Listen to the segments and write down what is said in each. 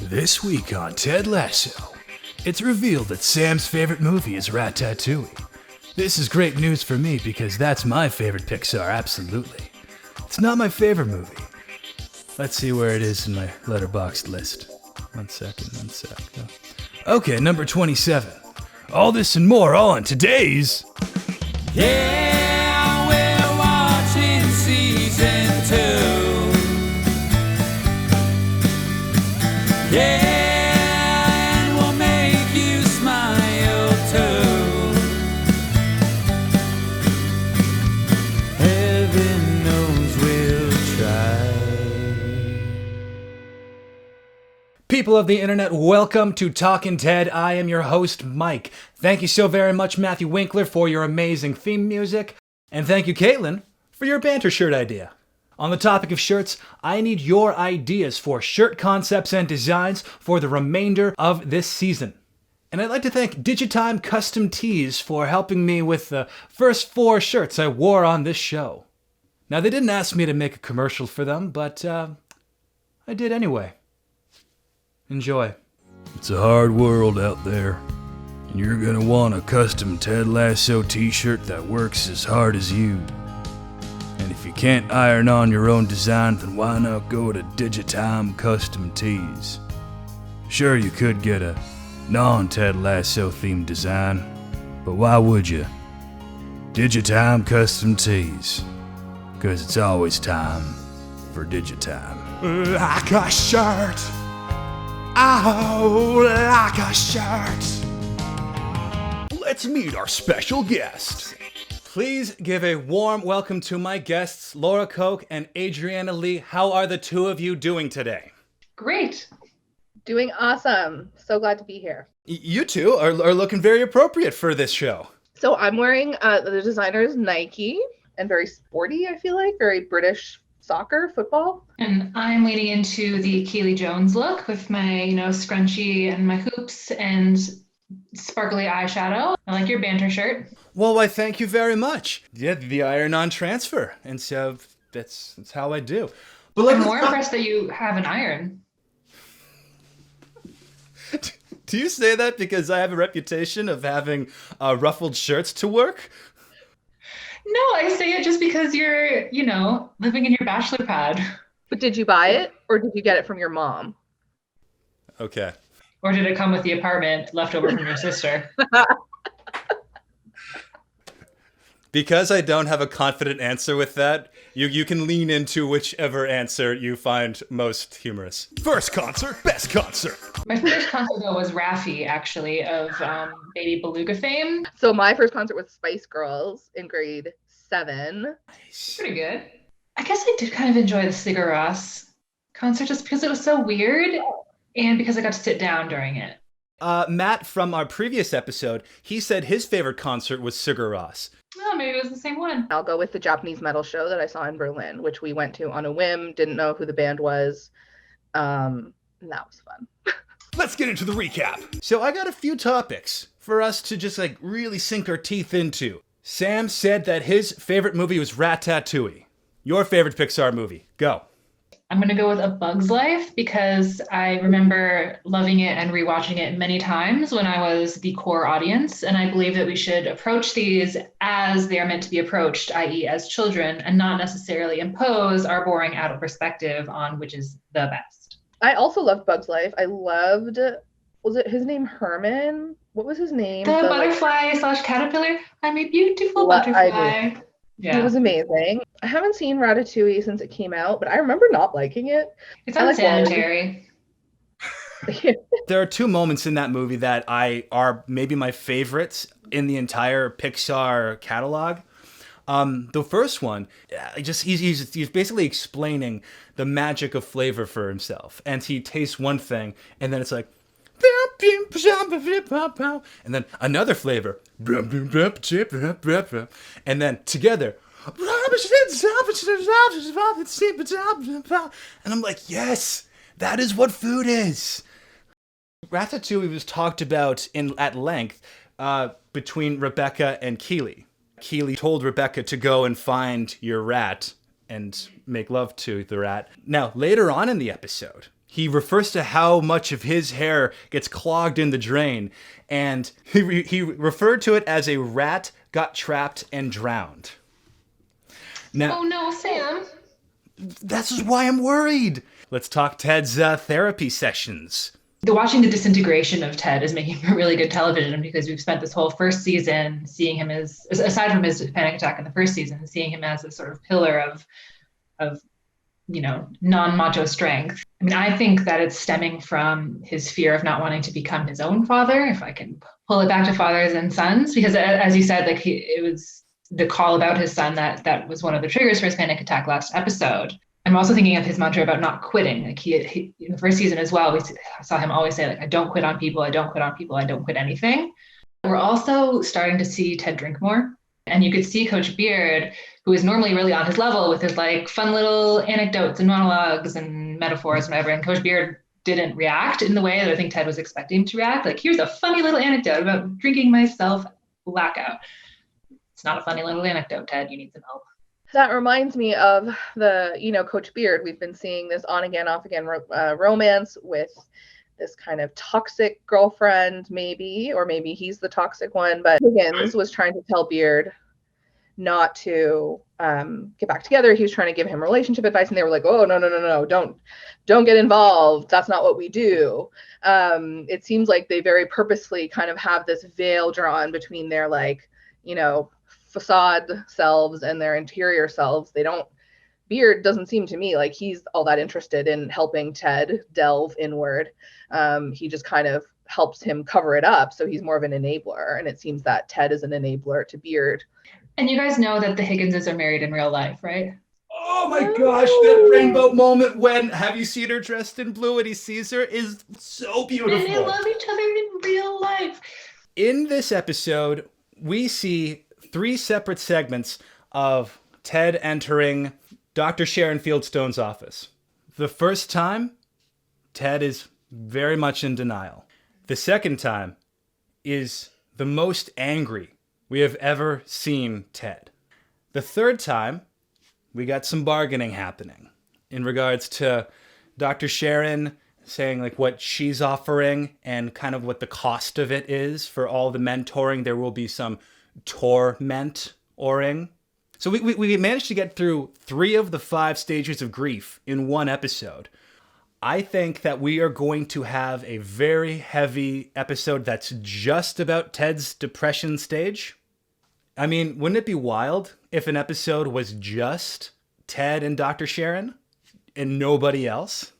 This week on Ted Lasso, it's revealed that Sam's favorite movie is Ratatouille. This is great news for me because that's my favorite Pixar, absolutely. It's not my favorite movie. Let's see where it is in my Letterboxd list. One sec. Okay, number 27. All this and more on today's... Yeah, we're watching season 2. Yeah, and we'll make you smile too. Heaven knows we'll try. People of the internet, welcome to Talkin Ted. I am your host, Mike. Thank you so very much, Matthew Winkler, for your amazing theme music. And thank you, Caitlin, for your banter shirt idea. On the topic of shirts, I need your ideas for shirt concepts and designs for the remainder of this season. And I'd like to thank Digitime Custom Tees for helping me with the first 4 shirts I wore on this show. Now, they didn't ask me to make a commercial for them, but I did anyway. Enjoy. It's a hard world out there, and you're gonna want a custom Ted Lasso t-shirt that works as hard as you. And if you can't iron on your own design, then why not go to Digitime Custom Tees? Sure, you could get a non-Ted Lasso themed design, but why would you? Digitime Custom Tees, cause it's always time for Digitime. Like a shirt, oh, like a shirt. Let's meet our special guest. Please give a warm welcome to my guests, Laura Koch and Adriana Lee. How are the two of you doing today? Great. Doing awesome. So glad to be here. You two are looking very appropriate for this show. So I'm wearing the designer's Nike and very sporty, I feel like, very British soccer, football. And I'm leaning into the Keely Jones look with my, scrunchie and my hoops and sparkly eyeshadow. I like your banter shirt. Well, why, thank you very much. Yeah, the iron-on transfer. And so that's how I do. But I'm more impressed that you have an iron. Do you say that because I have a reputation of having ruffled shirts to work? No, I say it just because you're, living in your bachelor pad. But did you buy it or did you get it from your mom? Okay. Or did it come with the apartment left over from your sister? Because I don't have a confident answer with that, you can lean into whichever answer you find most humorous. First concert, best concert. My first concert, though, was Raffi, actually, of Baby Beluga fame. So my first concert was Spice Girls in grade 7. Nice. Pretty good. I guess I did kind of enjoy the Sigur Rós concert just because it was so weird and because I got to sit down during it. Matt, from our previous episode, he said his favorite concert was Sigur Rós. Oh, maybe it was the same one. I'll go with the Japanese metal show that I saw in Berlin, which we went to on a whim, didn't know who the band was. And that was fun. Let's get into the recap. So I got a few topics for us to just really sink our teeth into. Sam said that his favorite movie was Ratatouille. Your favorite Pixar movie. Go. I'm going to go with A Bug's Life because I remember loving it and rewatching it many times when I was the core audience. And I believe that we should approach these as they are meant to be approached, i.e. as children, and not necessarily impose our boring adult perspective on which is the best. I also loved Bug's Life. I loved, was it his name Herman? What was his name? The butterfly / caterpillar. I'm a beautiful butterfly. Yeah. It was amazing. I haven't seen Ratatouille since it came out, but I remember not liking it. It's unsanitary. There are 2 moments in that movie that are maybe my favorites in the entire Pixar catalog. The first one, he's basically explaining the magic of flavor for himself, and he tastes one thing, and then it's like, and then another flavor, and then together, and I'm like, yes, that is what food is. Ratatouille was talked about at length between Rebecca and Keely. Keely told Rebecca to go and find your rat and make love to the rat. Now, later on in the episode, he refers to how much of his hair gets clogged in the drain, and he referred to it as a rat got trapped and drowned. Now, Oh no, Sam. that's why I'm worried. Let's talk Ted's therapy sessions. Watching the disintegration of Ted is making for really good television, because we've spent this whole first season seeing him as, aside from his panic attack in the first season, seeing him as a sort of pillar of non-macho strength. I mean, I think that it's stemming from his fear of not wanting to become his own father, if I can pull it back to fathers and sons, because as you said, like it was the call about his son that was one of the triggers for his panic attack last episode. I'm also thinking of his mantra about not quitting. Like he in the first season as well, we saw him always say, like, I don't quit on people, I don't quit on people, I don't quit anything. We're also starting to see Ted drink more. And you could see Coach Beard, who is normally really on his level with his like fun little anecdotes and monologues and metaphors and whatever. And Coach Beard didn't react in the way that I think Ted was expecting him to react. Like, here's a funny little anecdote about drinking myself blackout. It's not a funny little anecdote, Ted. You need some help. That reminds me of the, Coach Beard. We've been seeing this on again, off again romance with this kind of toxic girlfriend, maybe, or maybe he's the toxic one. But Higgins was trying to tell Beard not to get back together. He was trying to give him relationship advice, and they were like, "Oh, no, don't get involved. That's not what we do." It seems like they very purposely kind of have this veil drawn between their facade selves and their interior selves. Beard doesn't seem to me like he's all that interested in helping Ted delve inward. He just kind of helps him cover it up. So he's more of an enabler. And it seems that Ted is an enabler to Beard. And you guys know that the Higginses are married in real life, right? Oh my gosh, that rainbow moment when have you seen her dressed in blue and he sees her is so beautiful. And they love each other in real life. In this episode, we see 3 separate segments of Ted entering Dr. Sharon Fieldstone's office. The first time, Ted is very much in denial. The second time is the most angry we have ever seen Ted. The third time, we got some bargaining happening in regards to Dr. Sharon saying like what she's offering and kind of what the cost of it is for all the mentoring. There will be some torment-oring. So we managed to get through 3 of the 5 stages of grief in one episode. I think that we are going to have a very heavy episode that's just about Ted's depression stage. I mean, wouldn't it be wild if an episode was just Ted and Dr. Sharon and nobody else?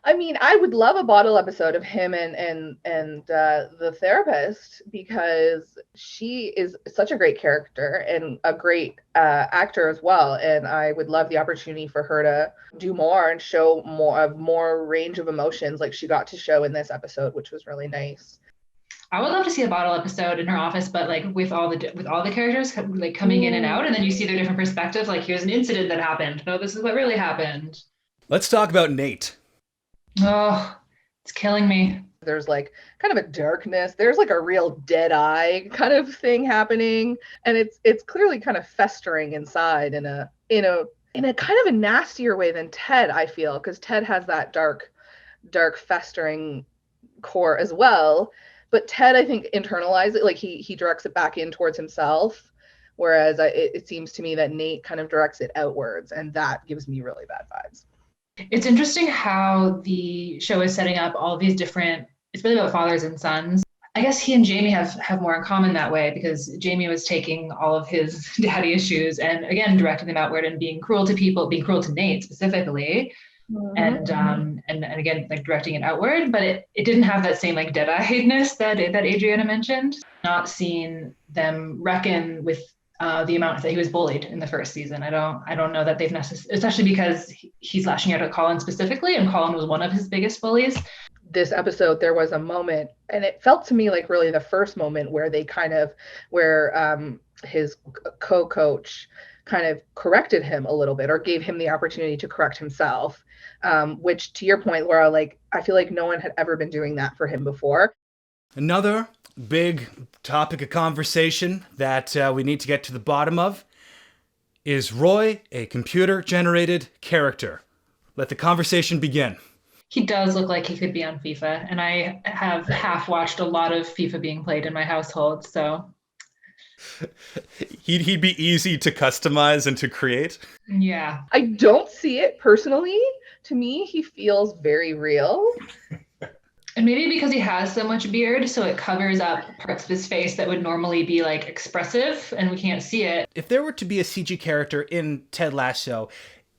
I mean, I would love a bottle episode of him and the therapist, because she is such a great character and a great actor as well. And I would love the opportunity for her to do more and show more range of emotions like she got to show in this episode, which was really nice. I would love to see a bottle episode in her office, but like with all the characters like coming in and out, and then you see their different perspectives. Like, here's an incident that happened. No, this is what really happened. Let's talk about Nate. Oh, it's killing me. There's like kind of a darkness. There's like a real dead eye kind of thing happening, and it's clearly kind of festering inside in a kind of a nastier way than Ted, I feel, because Ted has that dark festering core as well. But Ted, I think, internalizes it, like he directs it back in towards himself, whereas it seems to me that Nate kind of directs it outwards, and that gives me really bad vibes. It's interesting how the show is setting up all these different, it's really about fathers and sons. I guess he and Jamie have more in common that way, because Jamie was taking all of his daddy issues and again directing them outward and being cruel to people, being cruel to Nate specifically. Mm-hmm. And again, like directing it outward, but it didn't have that same like dead-eyedness that Adriana mentioned. Not seeing them reckon with the amount that he was bullied in the first season. I don't know that they've necessarily, especially because he's lashing out at Colin specifically, and Colin was one of his biggest bullies. This episode, there was a moment, and it felt to me like really the first moment where his co-coach kind of corrected him a little bit, or gave him the opportunity to correct himself, which, to your point, Laura, like I feel like no one had ever been doing that for him before. Another big topic of conversation that we need to get to the bottom of is Roy a computer-generated character? Let the conversation begin. He does look like he could be on FIFA, and I have half watched a lot of FIFA being played in my household, so He'd be easy to customize and to create. yeah. I don't see it personally. To me, he feels very real. And maybe because he has so much beard, so it covers up parts of his face that would normally be like expressive, and we can't see it. If there were to be a CG character in Ted Lasso,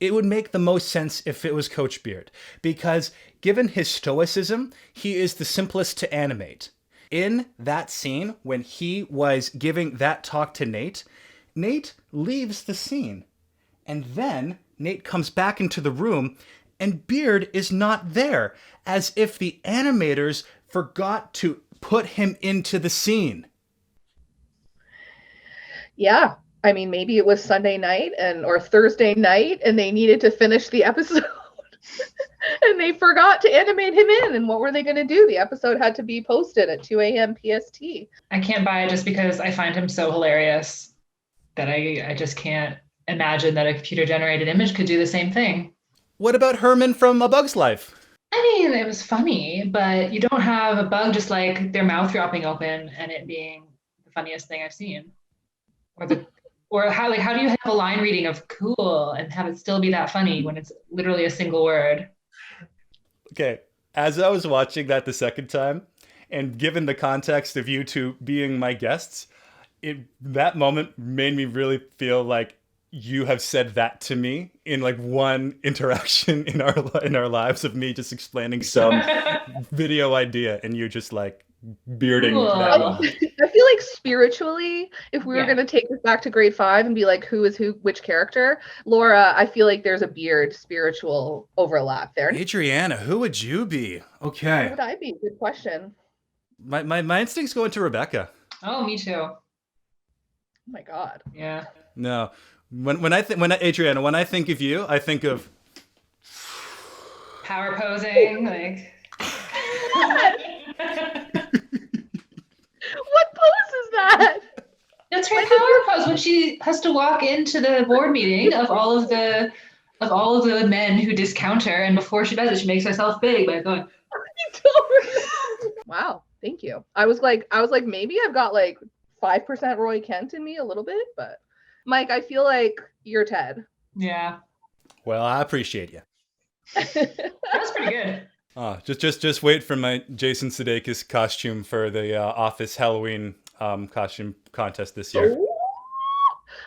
it would make the most sense if it was Coach Beard, because given his stoicism, he is the simplest to animate. In that scene, when he was giving that talk to Nate, Nate leaves the scene. And then Nate comes back into the room, and Beard is not there, as if the animators forgot to put him into the scene. Yeah. I mean, maybe it was Sunday night or Thursday night, and they needed to finish the episode. And they forgot to animate him in. And what were they going to do? The episode had to be posted at 2 a.m. PST. I can't buy it just because I find him so hilarious that I just can't imagine that a computer-generated image could do the same thing. What about Herman from A Bug's Life? I mean, it was funny, but you don't have a bug just like their mouth dropping open and it being the funniest thing I've seen. Or how do you have a line reading of cool and have it still be that funny when it's literally a single word? Okay, as I was watching that the second time, and given the context of you two being my guests, that moment made me really feel like you have said that to me in like one interaction in our lives of me just explaining some video idea and you just like bearding Cool. that. I feel like spiritually, if we were going to take this back to grade 5 and be like, who is who, which character, Laura, I feel like there's a beard spiritual overlap there. Adriana, who would you be? Who Okay. would I be? Good question. My instincts go into Rebecca. Oh, me too. Oh my God. Yeah. No. When I think of you, I think of Power posing, like. What pose is that? That's her power pose when she has to walk into the board meeting of all of the men who discount her, and before she does it, she makes herself big by going. Wow, thank you. I was like, maybe I've got like 5% Roy Kent in me a little bit, but Mike, I feel like you're Ted. Yeah, well, I appreciate you. that's pretty good. Just wait for my Jason Sudeikis costume for the Office Halloween costume contest this year. Ooh.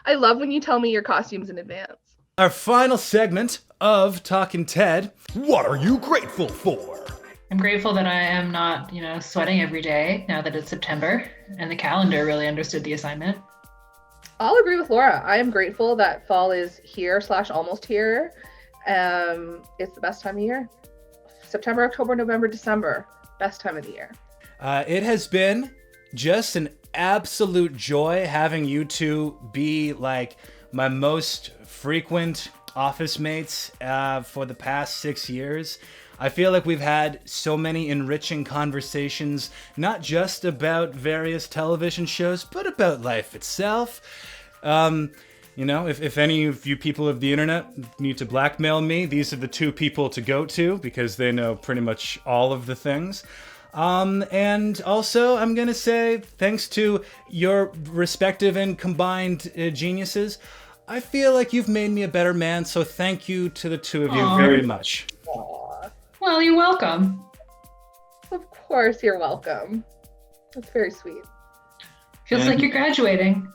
I love when you tell me your costumes in advance. Our final segment of Talkin' Ted. What are you grateful for? I'm grateful that I am not, sweating every day now that it's September, and the calendar really understood the assignment. I'll agree with Laura. I am grateful that fall is here / almost here. It's the best time of year. September, October, November, December, best time of the year. It has been just an absolute joy having you two be like my most frequent office mates for the past 6 years. I feel like we've had so many enriching conversations, not just about various television shows, but about life itself. If any of you people of the internet need to blackmail me, these are the two people to go to because they know pretty much all of the things. And also, I'm going to say, thanks to your respective and combined geniuses, I feel like you've made me a better man, so thank you to the two of you very much. Aww. Well, you're welcome. Of course you're welcome. That's very sweet. Feels like you're graduating.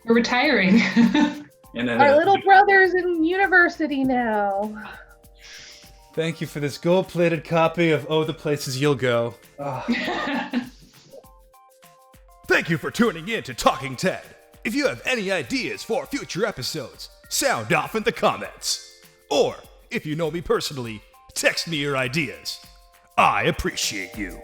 We're retiring. Our little brother's in university now. Thank you for this gold-plated copy of Oh, the Places You'll Go. Thank you for tuning in to Talking Ted. If you have any ideas for future episodes, sound off in the comments. Or, if you know me personally, text me your ideas. I appreciate you.